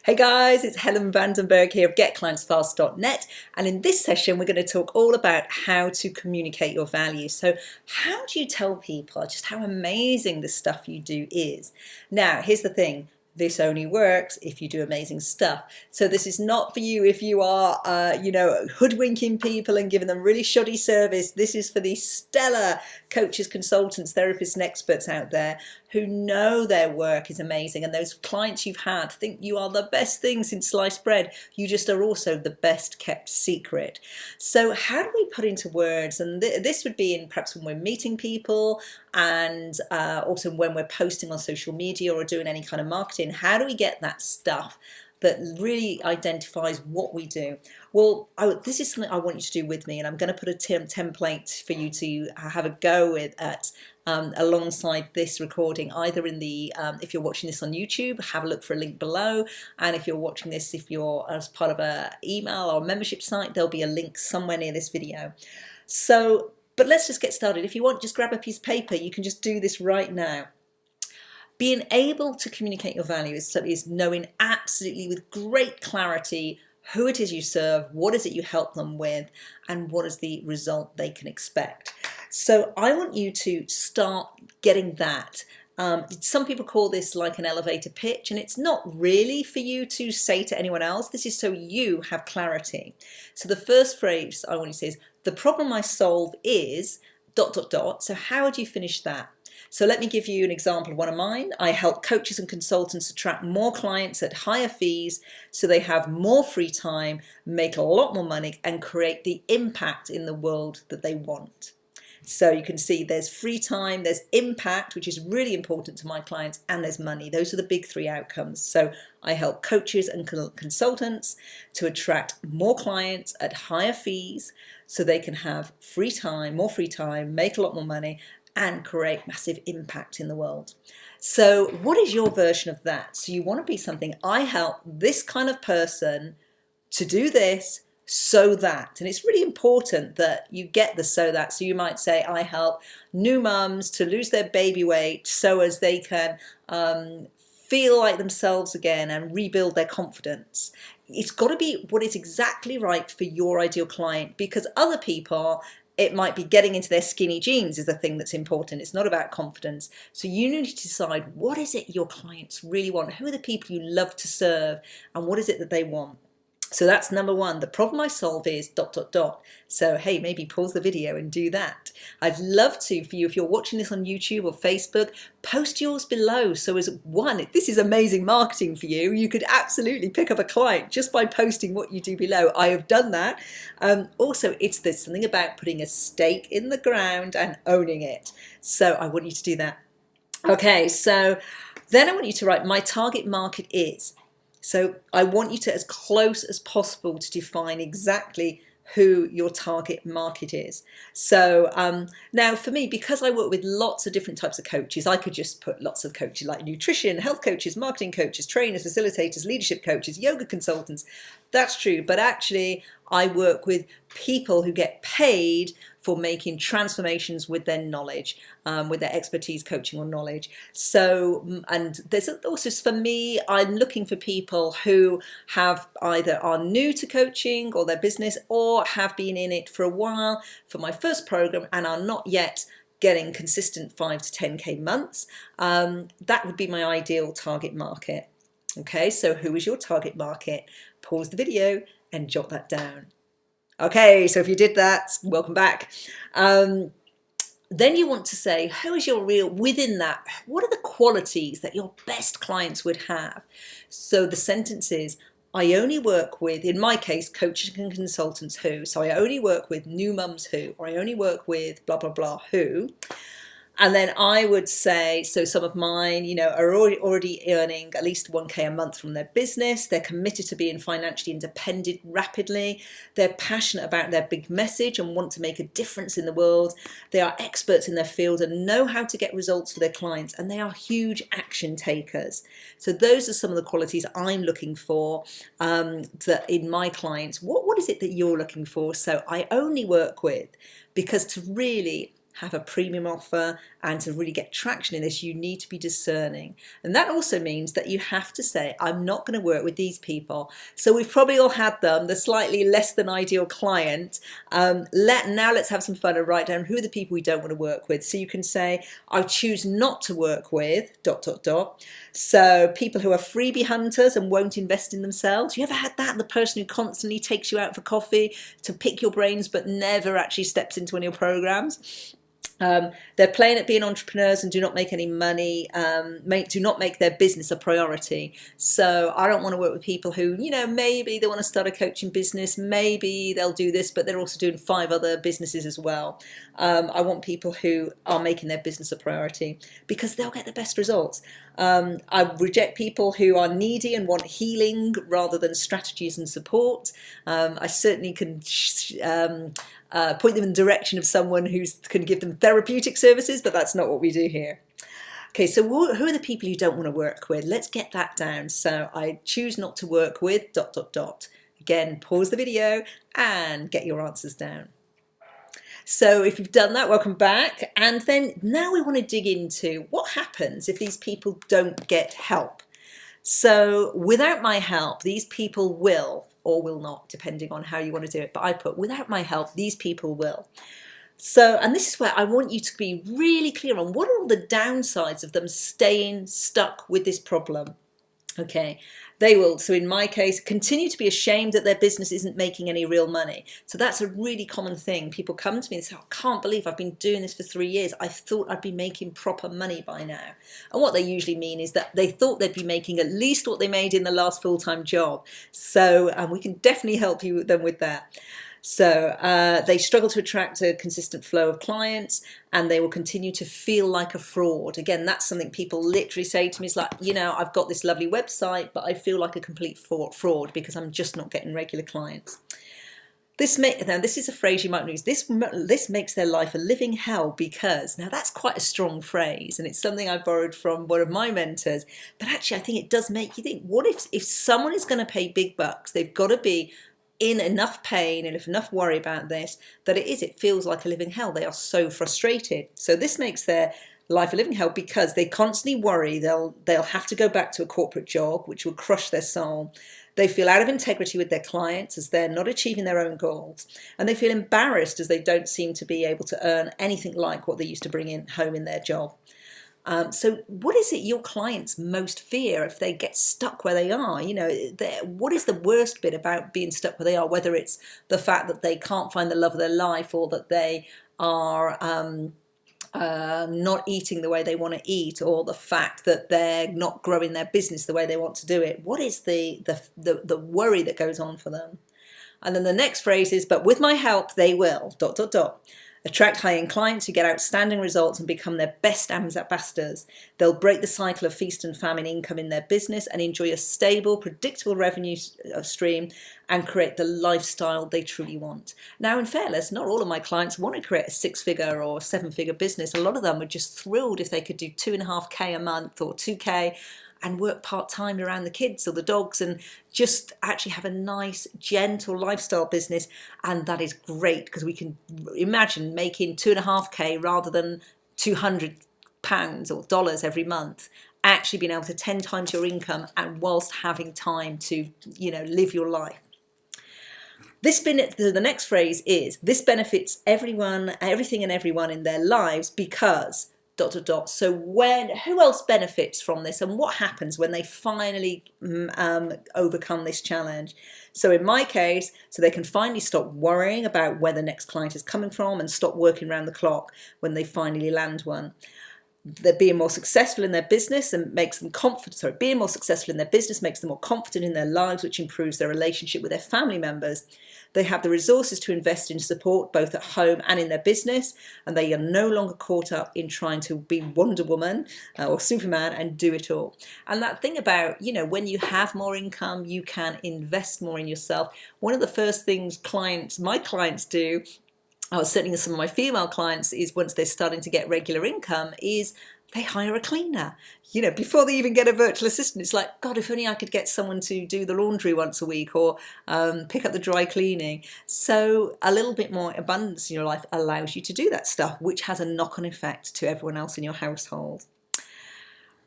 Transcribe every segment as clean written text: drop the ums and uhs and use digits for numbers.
Hey guys, it's Helen Vandenberg here of GetClientsFast.net, and in this session we're going to talk all about how to communicate your value. So how do you tell people just how amazing the stuff you do is? Now here's the thing. This only works if you do amazing stuff. So this is not for you if you are, hoodwinking people and giving them really shoddy service. This is for the stellar coaches, consultants, therapists, and experts out there who know their work is amazing, and those clients you've had think you are the best thing since sliced bread. You just are also the best kept secret. So how do we put into words? And this would be in perhaps when we're meeting people, and also when we're posting on social media or doing any kind of marketing. How do we get that stuff that really identifies what we do? Well, this is something I want you to do with me, and I'm going to put a template for you to have a go with alongside this recording, either in the if you're watching this on YouTube, have a look for a link below, and if you're watching this, if you're as part of an email or membership site, there'll be a link somewhere near this video. So but let's just get started. If you want, just grab a piece of paper. You can just do this right now. Being able to communicate your value is knowing absolutely with great clarity who it is you serve, what is it you help them with, and what is the result they can expect. So I want you to start getting that. Some people call this like an elevator pitch, and it's not really for you to say to anyone else. This is so you have clarity. So the first phrase I want you to say is, the problem I solve is ... So how would you finish that? So let me give you an example of one of mine. I help coaches and consultants attract more clients at higher fees so they have more free time, make a lot more money, and create the impact in the world that they want. So you can see there's free time, there's impact, which is really important to my clients, and there's money. Those are the big three outcomes. So I help coaches and consultants to attract more clients at higher fees so they can have free time, more free time, make a lot more money, and create massive impact in the world. So what is your version of that? So you want to be something, I help this kind of person to do this, so that, and it's really important that you get the so that. So you might say, I help new mums to lose their baby weight so as they can feel like themselves again and rebuild their confidence. It's got to be what is exactly right for your ideal client, because other people, it might be getting into their skinny jeans is the thing that's important. It's not about confidence. So you need to decide, what is it your clients really want? Who are the people you love to serve, and what is it that they want? So that's number one. The problem I solve is ... So hey, maybe pause the video and do that. I'd love to, for you, if you're watching this on YouTube or Facebook, post yours below. So as one, this is amazing marketing for you. You could absolutely pick up a client just by posting what you do below. I have done that. Also, there's something about putting a stake in the ground and owning it. So I want you to do that. Okay, so then I want you to write, my target market is. So I want you to, as close as possible, to define exactly who your target market is. So now for me, because I work with lots of different types of coaches, I could just put lots of coaches like nutrition, health coaches, marketing coaches, trainers, facilitators, leadership coaches, yoga consultants. That's true. But actually, I work with people who get paid for making transformations with their knowledge, with their expertise, coaching, or knowledge. So, and there's also, for me, I'm looking for people who have either are new to coaching or their business, or have been in it for a while for my first program and are not yet getting consistent 5 to 10K months. That would be my ideal target market. Okay, so who is your target market? Pause the video and jot that down. Okay, so if you did that, welcome back. Then you want to say, who is your real, within that, what are the qualities that your best clients would have? So the sentence is, I only work with, in my case, coaches and consultants who, so I only work with new mums who, or I only work with blah, blah, blah who. And then I would say, so some of mine, are already earning at least 1K a month from their business. They're committed to being financially independent rapidly. They're passionate about their big message and want to make a difference in the world. They are experts in their field and know how to get results for their clients. And they are huge action takers. So those are some of the qualities I'm looking for in my clients. What is it that you're looking for? So I only work with, because to really have a premium offer, and to really get traction in this, you need to be discerning. And that also means that you have to say, I'm not going to work with these people. So we've probably all had them, the slightly less than ideal client. Now let's have some fun and write down who are the people we don't want to work with. So you can say, I choose not to work with ... So people who are freebie hunters and won't invest in themselves. You ever had that? The person who constantly takes you out for coffee to pick your brains but never actually steps into one of your programs. They're playing at being entrepreneurs and do not make any money, do not make their business a priority. So I don't want to work with people who, maybe they want to start a coaching business, maybe they'll do this, but they're also doing 5 other businesses as well. I want people who are making their business a priority because they'll get the best results. I reject people who are needy and want healing rather than strategies and support. I certainly can point them in the direction of someone who can give them therapeutic services, but that's not what we do here. Okay, so who are the people you don't want to work with? Let's get that down. So I choose not to work with ... Again, pause the video and get your answers down. So if you've done that, welcome back. And then now we want to dig into what happens if these people don't get help. So without my help, these people will or will not, depending on how you want to do it. But I put, without my help, these people will. So, and this is where I want you to be really clear on what are all the downsides of them staying stuck with this problem. Okay, they will, so in my case, continue to be ashamed that their business isn't making any real money. So that's a really common thing. People come to me and say, I can't believe I've been doing this for 3 years. I thought I'd be making proper money by now. And what they usually mean is that they thought they'd be making at least what they made in the last full-time job. So we can definitely help them with that. So they struggle to attract a consistent flow of clients, and they will continue to feel like a fraud. Again, that's something people literally say to me. It's like, I've got this lovely website, but I feel like a complete fraud because I'm just not getting regular clients. Now, this is a phrase you might use. This makes their life a living hell because, now that's quite a strong phrase, and it's something I borrowed from one of my mentors. But actually, I think it does make you think, what if someone is going to pay big bucks, they've got to be in enough pain and enough worry about this that it feels like a living hell. They are so frustrated. So this makes their life a living hell because they constantly worry they'll have to go back to a corporate job, which will crush their soul. They feel out of integrity with their clients as they're not achieving their own goals, and they feel embarrassed as they don't seem to be able to earn anything like what they used to bring in home in their job. So what is it your clients most fear if they get stuck where they are? What is the worst bit about being stuck where they are, whether it's the fact that they can't find the love of their life or that they are not eating the way they want to eat, or the fact that they're not growing their business the way they want to do it? What is the worry that goes on for them? And then the next phrase is, but with my help, they will ... Attract high-end clients who get outstanding results and become their best ambassadors. They'll break the cycle of feast and famine income in their business and enjoy a stable, predictable revenue stream and create the lifestyle they truly want. Now, in fairness, not all of my clients want to create a 6-figure or 7-figure business. A lot of them are just thrilled if they could do 2.5K a month or 2K and work part-time around the kids or the dogs and just actually have a nice, gentle lifestyle business. And that is great because we can imagine making 2.5K rather than £200 or dollars every month, actually being able to 10 times your income and whilst having time to, live your life. The next phrase is, this benefits everything and everyone in their lives because ... So who else benefits from this, and what happens when they finally overcome this challenge? So in my case, so they can finally stop worrying about where the next client is coming from and stop working around the clock when they finally land one. They're being more successful in their business and makes them confident. Being more successful in their business makes them more confident in their lives, which improves their relationship with their family members. They have the resources to invest in support both at home and in their business, and they are no longer caught up in trying to be Wonder Woman or Superman and do it all. And that thing about, when you have more income, you can invest more in yourself. One of the first things my clients do, certainly some of my female clients, is once they're starting to get regular income, is they hire a cleaner. You know, before they even get a virtual assistant, it's like, God, if only I could get someone to do the laundry once a week or pick up the dry cleaning. So a little bit more abundance in your life allows you to do that stuff, which has a knock-on effect to everyone else in your household.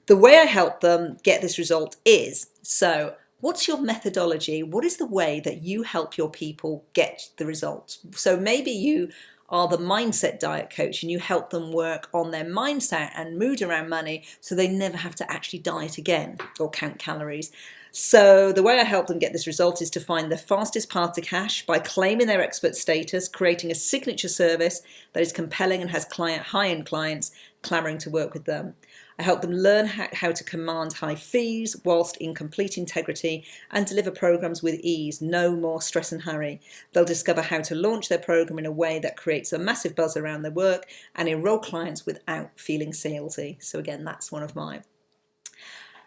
The way I help them get this result is, so what's your methodology? What is the way that you help your people get the results? So maybe you are the mindset diet coach and you help them work on their mindset and mood around money so they never have to actually diet again or count calories. So the way I help them get this result is to find the fastest path to cash by claiming their expert status, creating a signature service that is compelling and has high-end clients clamoring to work with them. I help them learn how to command high fees whilst in complete integrity and deliver programs with ease, no more stress and hurry. They'll discover how to launch their program in a way that creates a massive buzz around their work and enroll clients without feeling salesy. So again, that's one of mine.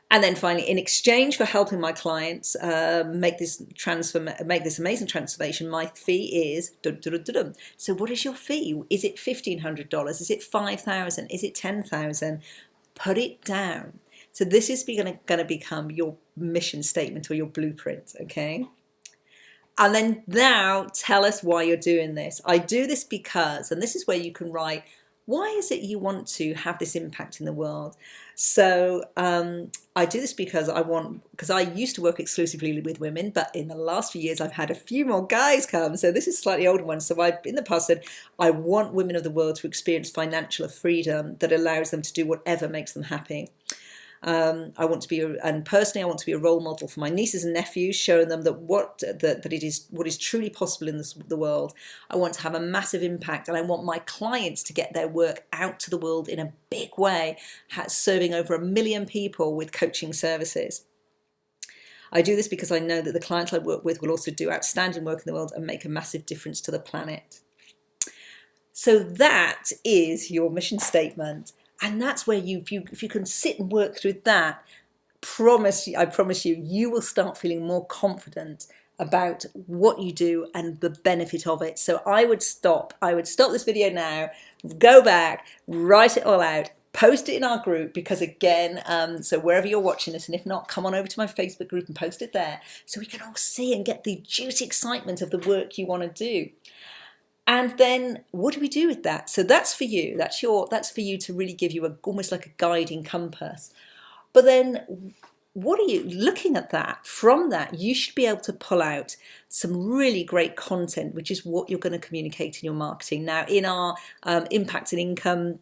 And then finally, in exchange for helping my clients make this amazing transformation, my fee is So what is your fee? Is it $1,500? Is it $5,000? Is it $10,000? Put it down. So this is going to become your mission statement or your blueprint, okay? And then now tell us why you're doing this. I do this because, and this is where you can write, why is it you want to have this impact in the world? So I do this because I used to work exclusively with women, but in the last few years I've had a few more guys come. So this is a slightly older one. So I've in the past said I want women of the world to experience financial freedom that allows them to do whatever makes them happy. I want to be, and personally, I want to be a role model for my nieces and nephews, showing them that what is truly possible in the world. I want to have a massive impact, and I want my clients to get their work out to the world in a big way, serving over 1 million people with coaching services. I do this because I know that the clients I work with will also do outstanding work in the world and make a massive difference to the planet. So that is your mission statement. And that's where if you can sit and work through that, I promise you, you will start feeling more confident about what you do and the benefit of it. So I would stop this video now, go back, write it all out, post it in our group, because again, so wherever you're watching this, and if not, come on over to my Facebook group and post it there so we can all see and get the juicy excitement of the work you want to do. And then what do we do with that? So that's for you. That's for you to really give you almost like a guiding compass. But then what are you looking at that? From that, you should be able to pull out some really great content, which is what you're going to communicate in your marketing. Now, in our Impact and Income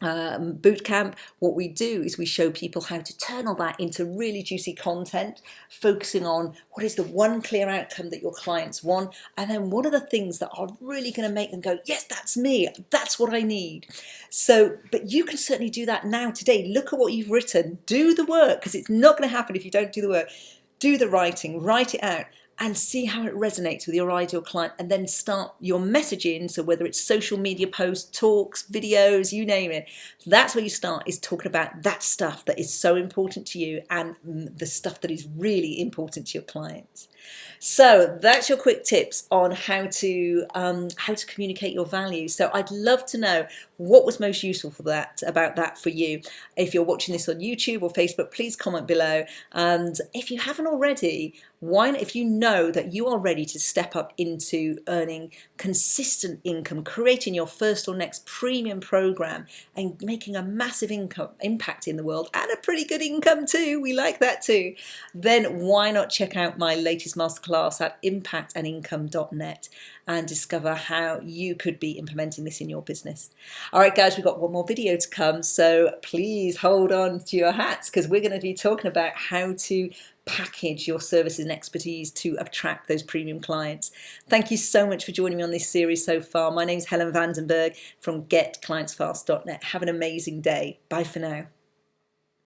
bootcamp, what we do is we show people how to turn all that into really juicy content, focusing on what is the one clear outcome that your clients want, and then what are the things that are really going to make them go, yes, that's me, that's what I need. So, but you can certainly do that now today. Look at what you've written, do the work, because it's not going to happen if you don't do the work. Do the writing, write it out, and see how it resonates with your ideal client, and then start your messaging. So whether it's social media posts, talks, videos, you name it, that's where you start, is talking about that stuff that is so important to you and the stuff that is really important to your clients. So that's your quick tips on how to communicate your value. So I'd love to know what was most useful about that for you. If you're watching this on YouTube or Facebook, please comment below. And if you haven't already, if you know that you are ready to step up into earning consistent income, creating your first or next premium program and making a massive impact in the world, and a pretty good income too, we like that too, then why not check out my latest masterclass at impactandincome.net and discover how you could be implementing this in your business. All right, guys, we've got one more video to come, so please hold on to your hats, because we're going to be talking about how to package your services and expertise to attract those premium clients. Thank you so much for joining me on this series so far. My name's Helen Vandenberg from GetClientsFast.net. Have an amazing day. Bye for now.